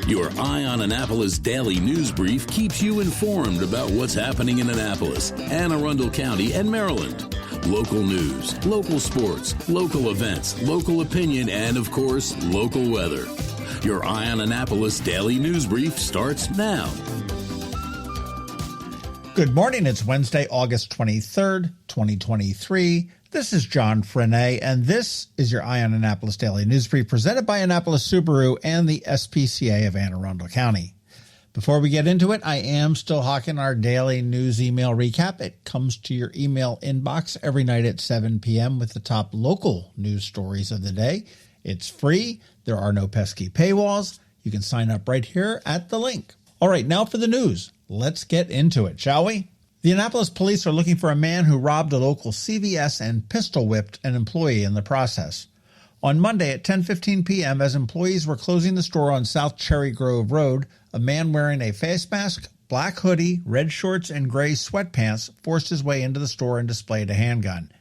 Your Eye on Annapolis daily news brief keeps you informed about what's happening in Annapolis and Arundel County and Maryland. Local news, local sports, local events, local opinion, and, of course, local weather. Your Eye on Annapolis daily news brief starts now. Good morning. It's Wednesday, August 23rd, 2023. This is John Frenaye, and this is your Eye on Annapolis Daily News Brief presented by Annapolis Subaru and the SPCA of Anne Arundel County. Before we get into it, I am still hawking our daily news email recap. It comes to your email inbox every night at 7 p.m. with the top local news stories of the day. It's free. There are no pesky paywalls. You can sign up right here at the link. All right, now for the news. Let's get into it, shall we? The Annapolis police are looking for a man who robbed a local CVS and pistol whipped an employee in the process. On Monday at 10:15 p.m., as employees were closing the store on South Cherry Grove Road, a man wearing a face mask, black hoodie, red shorts, and gray sweatpants forced his way into the store and displayed a handgun.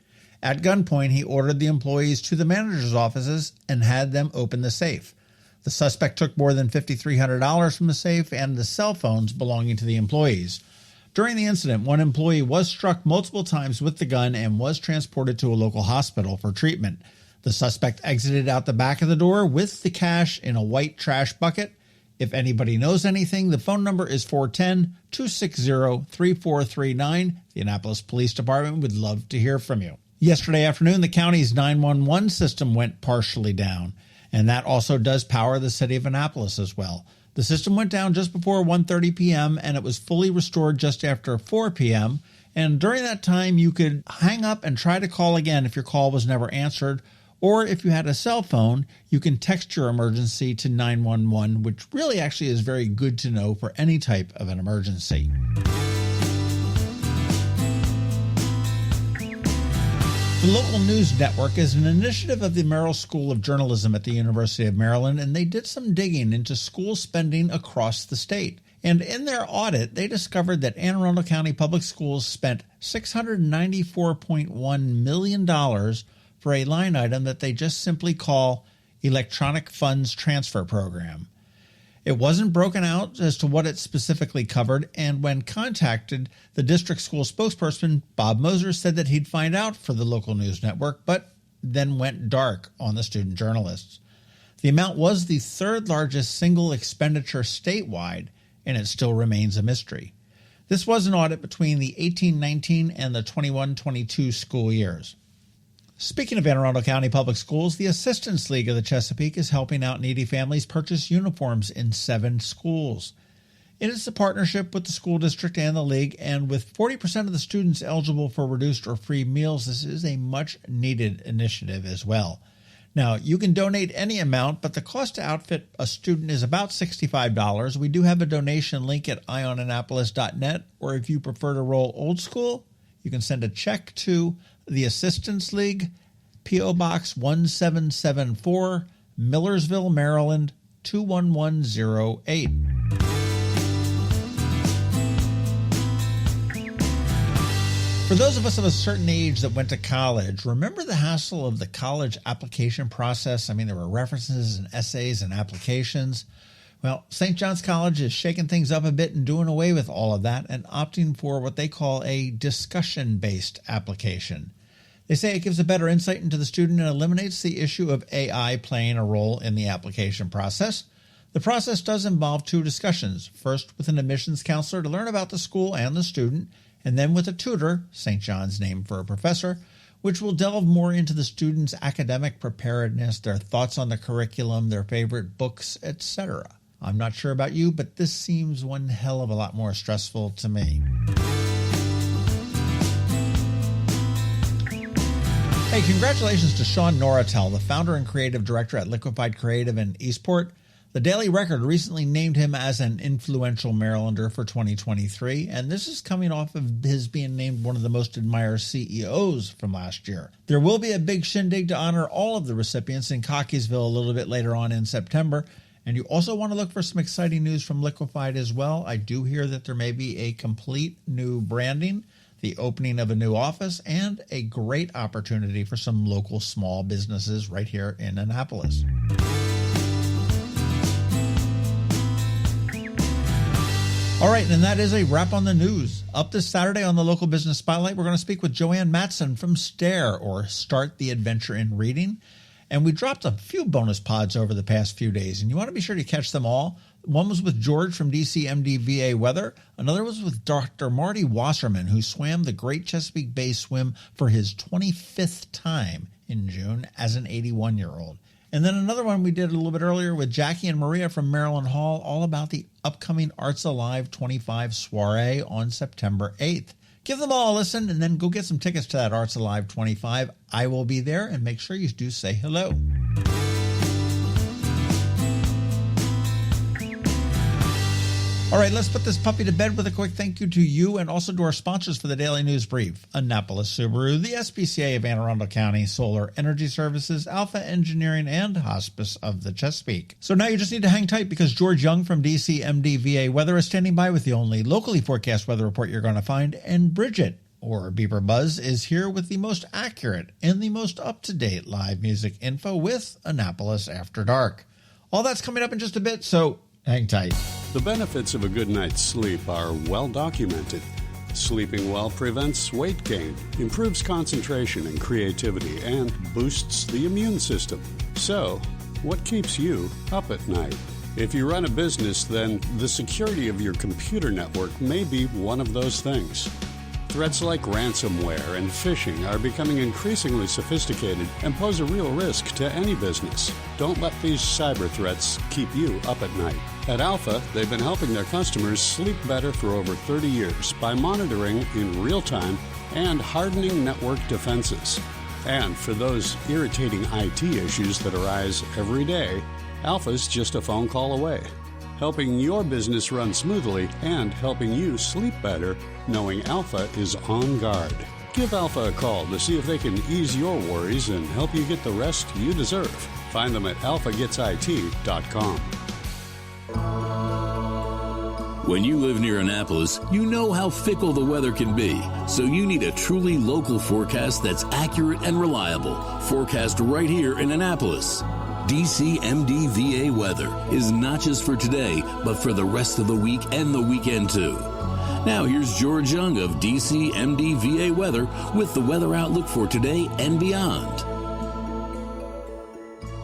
At gunpoint, he ordered the employees to the manager's offices and had them open the safe. The suspect took more than $5,300 from the safe and the cell phones belonging to the employees. During the incident, one employee was struck multiple times with the gun and was transported to a local hospital for treatment. The suspect exited out the back of the door with the cash in a white trash bucket. If anybody knows anything, the phone number is 410-260-3439. The Annapolis Police Department would love to hear from you. Yesterday afternoon, the county's 911 system went partially down, and that also does power the city of Annapolis as well. The system went down just before 1:30 p.m., and it was fully restored just after 4 p.m., and during that time, you could hang up and try to call again if your call was never answered, or if you had a cell phone, you can text your emergency to 911, which really actually is very good to know for any type of an emergency. The Local News Network is an initiative of the Merrill School of Journalism at the University of Maryland, and they did some digging into school spending across the state. And in their audit, they discovered that Anne Arundel County Public Schools spent $694.1 million for a line item that they just simply call Electronic Funds Transfer Program. It wasn't broken out as to what it specifically covered, and when contacted, the district school spokesperson, Bob Moser, said that he'd find out for the Local News Network, but then went dark on the student journalists. The amount was the third largest single expenditure statewide, and it still remains a mystery. This was an audit between the 18-19 and the 21-22 school years. Speaking of Anne Arundel County Public Schools, the Assistance League of the Chesapeake is helping out needy families purchase uniforms in 7 schools. It is a partnership with the school district and the league, and with 40% of the students eligible for reduced or free meals, this is a much-needed initiative as well. Now, you can donate any amount, but the cost to outfit a student is about $65. We do have a donation link at eyeonannapolis.net, or if you prefer to roll old school, you can send a check to the Assistance League, P.O. Box 1774, Millersville, Maryland, 21108. For those of us of a certain age that went to college, remember the hassle of the college application process? I mean, there were references and essays and applications. Well, St. John's College is shaking things up a bit and doing away with all of that and opting for what they call a discussion-based application. They say it gives a better insight into the student and eliminates the issue of AI playing a role in the application process. The process does involve 2 discussions, first with an admissions counselor to learn about the school and the student, and then with a tutor, St. John's name for a professor, which will delve more into the student's academic preparedness, their thoughts on the curriculum, their favorite books, etc. I'm not sure about you, but this seems one hell of a lot more stressful to me. Hey, congratulations to Shawn Noratel, the founder and creative director at Liquified Creative in Eastport. The Daily Record recently named him as an influential Marylander for 2023, and this is coming off of his being named one of the most admired CEOs from last year. There will be a big shindig to honor all of the recipients in Cockeysville a little bit later on in September, and you also want to look for some exciting news from Liquified as well. I do hear that there may be a complete new branding, the opening of a new office, and a great opportunity for some local small businesses right here in Annapolis. All right, and that is a wrap on the news. Up this Saturday on the Local Business Spotlight, we're going to speak with Joanne Matson from STARE, or Start the Adventure in Reading. And we dropped a few bonus pods over the past few days, and you want to be sure to catch them all. One was with George from DCMDVA Weather. Another was with Dr. Marty Wasserman, who swam the Great Chesapeake Bay Swim for his 25th time in June as an 81-year-old. And then another one we did a little bit earlier with Jackie and Maria from Maryland Hall, all about the upcoming Arts Alive 25 soiree on September 8th. Give them all a listen and then go get some tickets to that Arts Alive 25. I will be there, and make sure you do say hello. All right, let's put this puppy to bed with a quick thank you to you and also to our sponsors for the Daily News Brief: Annapolis Subaru, the SPCA of Anne Arundel County, Solar Energy Services, Alpha Engineering, and Hospice of the Chesapeake. So now you just need to hang tight, because George Young from DCMDVA Weather is standing by with the only locally forecast weather report you're going to find, and Bridget, or BeeprBuzz, is here with the most accurate and the most up-to-date live music info with Annapolis After Dark. All that's coming up in just a bit, so hang tight. The benefits of a good night's sleep are well documented. Sleeping well prevents weight gain, improves concentration and creativity, and boosts the immune system. So, what keeps you up at night? If you run a business, then the security of your computer network may be one of those things. Threats like ransomware and phishing are becoming increasingly sophisticated and pose a real risk to any business. Don't let these cyber threats keep you up at night. At Alpha, they've been helping their customers sleep better for over 30 years by monitoring in real time and hardening network defenses. And for those irritating IT issues that arise every day, Alpha's just a phone call away, helping your business run smoothly and helping you sleep better, knowing Alpha is on guard. Give Alpha a call to see if they can ease your worries and help you get the rest you deserve. Find them at alphagetsit.com. When you live near Annapolis, you know how fickle the weather can be. So you need a truly local forecast that's accurate and reliable. Forecast right here in Annapolis. DCMDVA Weather is not just for today, but for the rest of the week and the weekend too. Now here's George Young of DCMDVA Weather with the weather outlook for today and beyond.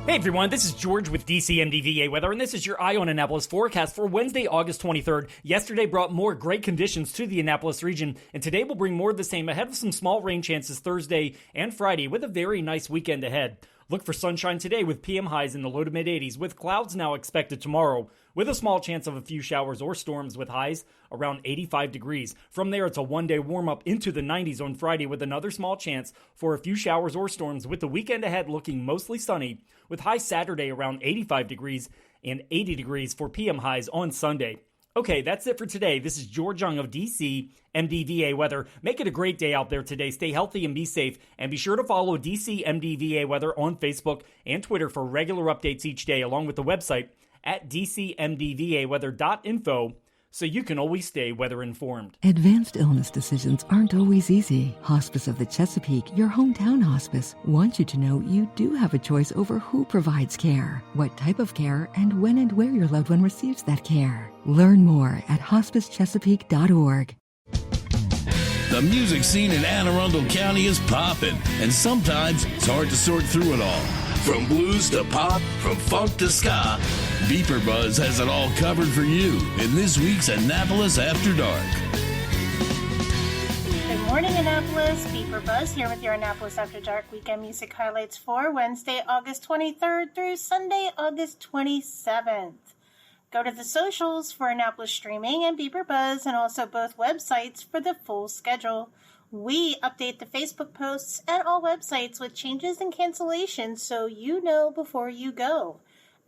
Hey everyone, this is George with DCMDVA Weather, and this is your Eye on Annapolis forecast for Wednesday, August 23rd. Yesterday brought more great conditions to the Annapolis region, and today will bring more of the same ahead of some small rain chances Thursday and Friday with a very nice weekend ahead. Look for sunshine today with PM highs in the low to mid 80s, with clouds now expected tomorrow, with a small chance of a few showers or storms with highs around 85 degrees. From there, it's a one-day warm-up into the 90s on Friday with another small chance for a few showers or storms, with the weekend ahead looking mostly sunny, with highs Saturday around 85 degrees and 80 degrees for PM highs on Sunday. Okay, that's it for today. This is George Young of DC MDVA Weather. Make it a great day out there today. Stay healthy and be safe. And be sure to follow DC MDVA Weather on Facebook and Twitter for regular updates each day, along with the website at dcmdvaweather.info, so you can always stay weather informed. Advanced illness decisions aren't always easy. Hospice of the Chesapeake, your hometown hospice, wants you to know you do have a choice over who provides care, what type of care, and when and where your loved one receives that care. Learn more at hospicechesapeake.org. The music scene in Anne Arundel County is popping, and sometimes it's hard to sort through it all. From blues to pop, from funk to ska, BeeprBuzz has it all covered for you in this week's Annapolis After Dark. Good morning, Annapolis. BeeprBuzz here with your Annapolis After Dark weekend music highlights for Wednesday, August 23rd through Sunday, August 27th. Go to the socials for Annapolis Streaming and BeeprBuzz, and also both websites for the full schedule. We update the Facebook posts and all websites with changes and cancellations so you know before you go.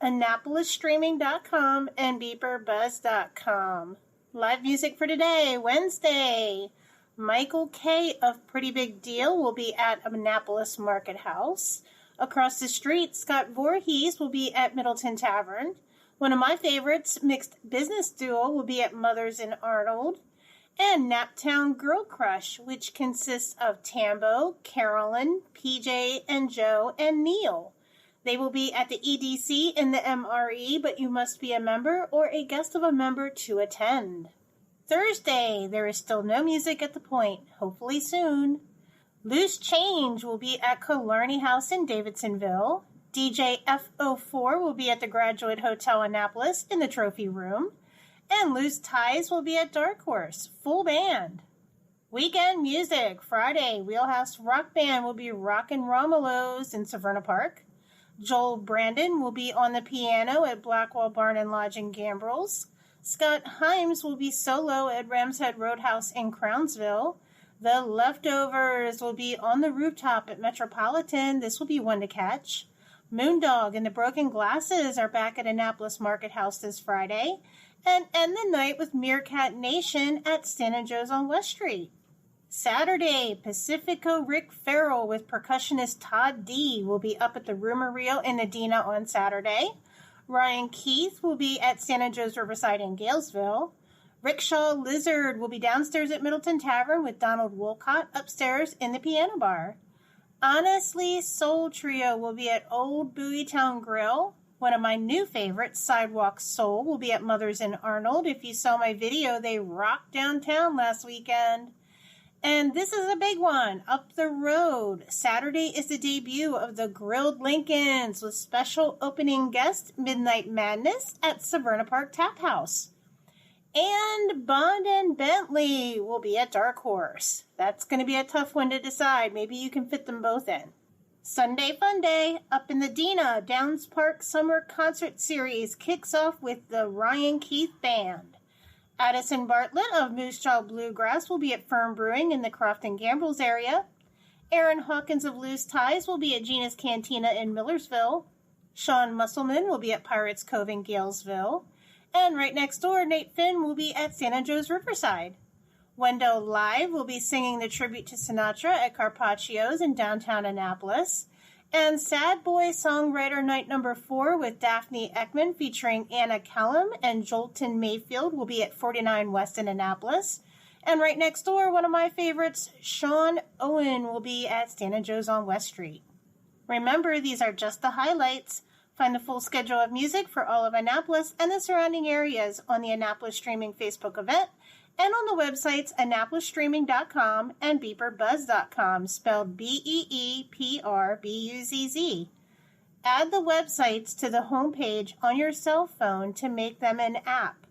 AnnapolisStreaming.com and BeeprBuzz.com. Live music for today, Wednesday. Michael K. of Pretty Big Deal will be at Annapolis Market House. Across the street, Scott Voorhees will be at Middleton Tavern. One of my favorites, Mixed Business Duo, will be at Mother's in Arnold. And Naptown Girl Crush, which consists of Tambo, Carolyn, PJ, and Joe, and Neil. They will be at the EDC in the MRE, but you must be a member or a guest of a member to attend. Thursday, there is still no music at the Point. Hopefully soon. Loose Change will be at Killarney House in Davidsonville. DJ F04 will be at the Graduate Hotel Annapolis in the Trophy Room. And Loose Ties will be at Dark Horse, full band. Weekend music. Friday, Wheelhouse Rock Band will be rockin' Romulo's in Severna Park. Joel Brandon will be on the piano at Blackwall Barn and Lodge in Gambrels. Scott Himes will be solo at Ramshead Roadhouse in Crownsville. The Leftovers will be on the rooftop at Metropolitan. This will be one to catch. Moondog and the Broken Glasses are back at Annapolis Market House this Friday. And end the night with Meerkat Nation at Santa Joe's on West Street. Saturday, Pacifico Rick Farrell with percussionist Todd D will be up at the Rumor Reel in Adena on Saturday. Ryan Keith will be at Santa Joe's Riverside in Galesville. Rickshaw Lizard will be downstairs at Middleton Tavern with Donald Wolcott upstairs in the piano bar. Honestly Soul Trio will be at Old Bowiestown Grill. One of my new favorites, Sidewalk Soul, will be at Mother's in Arnold. If you saw my video, they rocked downtown last weekend. And this is a big one, up the road. Saturday is the debut of the Grilled Lincolns with special opening guest Midnight Madness at Severna Park Tap House. And Bond and Bentley will be at Dark Horse. That's going to be a tough one to decide. Maybe you can fit them both in. Sunday Fun Day, up in the Dena, Downs Park Summer Concert Series kicks off with the Ryan Keith Band. Addison Bartlett of Moose Jaw Bluegrass will be at Firm Brewing in the Crofton Gambrels area. Aaron Hawkins of Loose Ties will be at Gina's Cantina in Millersville. Shawn Musselman will be at Pirates Cove in Galesville. And right next door, Nate Finn will be at Santa Joe's Riverside. Wendell Live will be singing the tribute to Sinatra at Carpaccio's in downtown Annapolis. And Sad Boy Songwriter Night number 4 with Daphne Ekman featuring Anna Kellum and Jolton Mayfield will be at 49 West in Annapolis. And right next door, one of my favorites, Shawn Owen will be at Santa Joe's on West Street. Remember, these are just the highlights. Find the full schedule of music for all of Annapolis and the surrounding areas on the Annapolis Streaming Facebook event and on the websites AnnapolisStreaming.com and BeeprBuzz.com, spelled BeeprBuzz. Add the websites to the homepage on your cell phone to make them an app.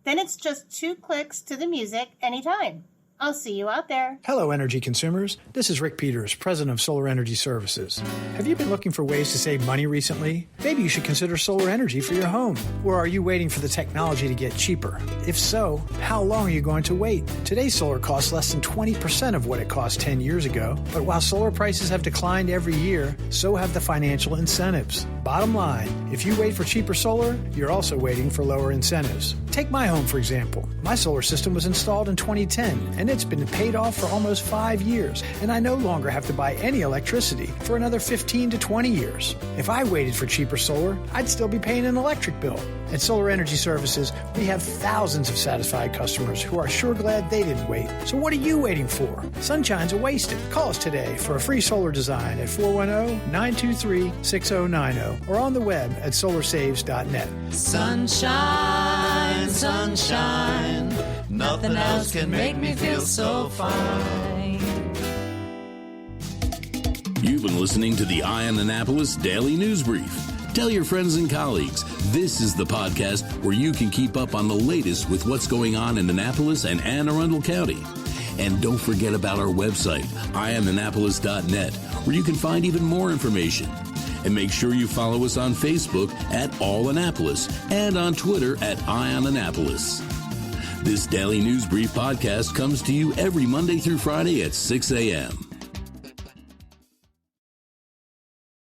Then it's just 2 clicks to the music anytime. I'll see you out there. Hello, energy consumers. This is Rick Peters, president of Solar Energy Services. Have you been looking for ways to save money recently? Maybe you should consider solar energy for your home. Or are you waiting for the technology to get cheaper? If so, how long are you going to wait? Today's solar costs less than 20% of what it cost 10 years ago. But while solar prices have declined every year, so have the financial incentives. Bottom line, if you wait for cheaper solar, you're also waiting for lower incentives. Take my home, for example. My solar system was installed in 2010, and it's been paid off for almost 5 years, and I no longer have to buy any electricity for another 15 to 20 years. If I waited for cheaper solar, I'd still be paying an electric bill. At Solar Energy Services, we have thousands of satisfied customers who are sure glad they didn't wait. So what are you waiting for? Sunshine's a wasted. Call us today for a free solar design at 410-923-6090 or on the web at solarsaves.net. Sunshine, sunshine, nothing else can make me feel so fine. You've been listening to the Eye on Annapolis Daily News Brief. Tell your friends and colleagues, this is the podcast where you can keep up on the latest with what's going on in Annapolis and Anne Arundel County. And don't forget about our website, eyeonannapolis.net, where you can find even more information. And make sure you follow us on Facebook at All Annapolis and on Twitter at Eye on Annapolis. This Daily News Brief podcast comes to you every Monday through Friday at 6 a.m.